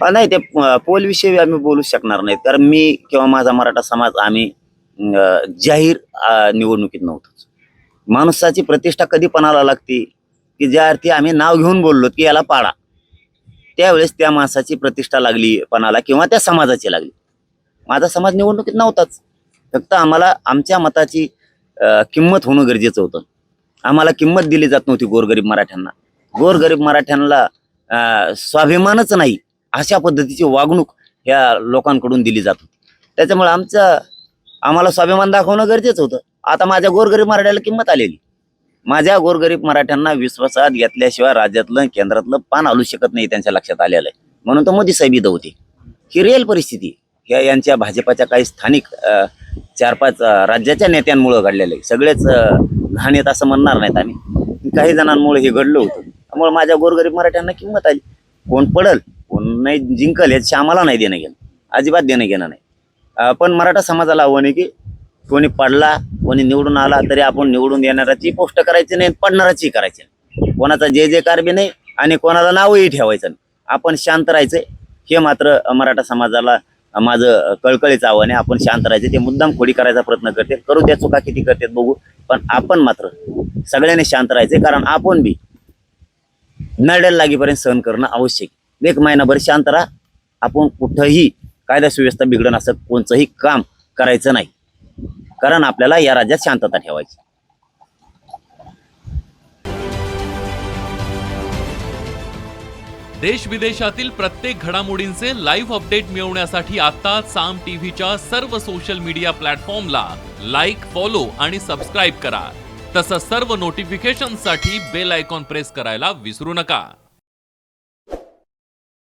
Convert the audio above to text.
नाही ते पोल विषयी आम्ही बोलू शकणार नाही, कारण मी किंवा माझा मराठा समाज आम्ही जाहीर निवडणुकीत नव्हतोच. माणसाची प्रतिष्ठा कधी पणाला लागते की ज्या अर्थी आम्ही नाव घेऊन बोललो की याला पाडा, त्यावेळेस त्या माणसाची प्रतिष्ठा लागली पणाला किंवा त्या समाजाची लागली. माझा समाज निवडणुकीत नव्हताच. फक्त आम्हाला आमच्या मताची किंमत होणं गरजेचं होतं. आम्हाला किंमत दिली जात नव्हती गोरगरीब मराठ्यांना. गोरगरीब मराठ्यांना स्वाभिमानच नाही अशा पद्धतीची वागणूक ह्या लोकांकडून दिली जात होती. त्याच्यामुळे आम्हाला स्वाभिमान दाखवणं गरजेचं होतं. आता माझ्या गोरगरीब मराठ्याला किंमत आलेली. माझ्या गोरगरीब मराठ्यांना विश्वासात घेतल्याशिवाय राज्यातलं केंद्रातलं पान हलू शकत नाही, त्यांच्या लक्षात आलेलं आहे. म्हणून तर मोदी साहेब इथं होते. ही रिअल परिस्थिती ह्या यांच्या भाजपाच्या काही स्थानिक 4-5 राज्याच्या नेत्यांमुळे घडलेलं आहे. सगळेच घाण आहेत असं म्हणणार नाहीत आम्ही. काही जणांमुळे हे घडलं होतं. त्यामुळे माझ्या गोरगरीब मराठ्यांना किंमत आली. कोण पडल कोण नाही जिंकल याची आम्हाला नाही देणं घेणं, अजिबात देणं घेणं नाही. पण मराठा समाजाला आव्हान आहे की कोणी पडला कोणी निवडून आला तरी आपण निवडून येणाराची पोस्ट करायची नाही, पडणाराची करायची नाही. कोणाचा जय जयकार बी नाही आणि कोणाला नावही ठेवायचं नाही. आपण शांत राहायचंय. हे मात्र मराठा समाजाला माझं कळकळीचं आव्हान आहे. आपण शांत राहायचं. ते मुद्दाम खोडी करायचा प्रयत्न करते, करू द्या, चुका किती करतात बघू, पण आपण मात्र सगळ्यांनी शांत राहायचंय. कारण आपण बी नरड्याला लागीपर्यंत सहन करणं आवश्यक. 1 महिनाभर शांत राहा. आपण कुठंही कायदा सुव्यवस्था बिघडण असं कोणतंही काम करायचं नाही, कारण आपल्याला या राज्यात शांतता ठेवायची. देश विदेशातील प्रत्येक घडामोडींचे लाईव्ह अपडेट मिळवण्यासाठी आता साम टीव्हीच्या सर्व सोशल मीडिया प्लॅटफॉर्मला लाईक, फॉलो आणि सबस्क्राईब करा. तसंच सर्व नोटिफिकेशनसाठी बेल आयकॉन प्रेस करायला विसरू नका.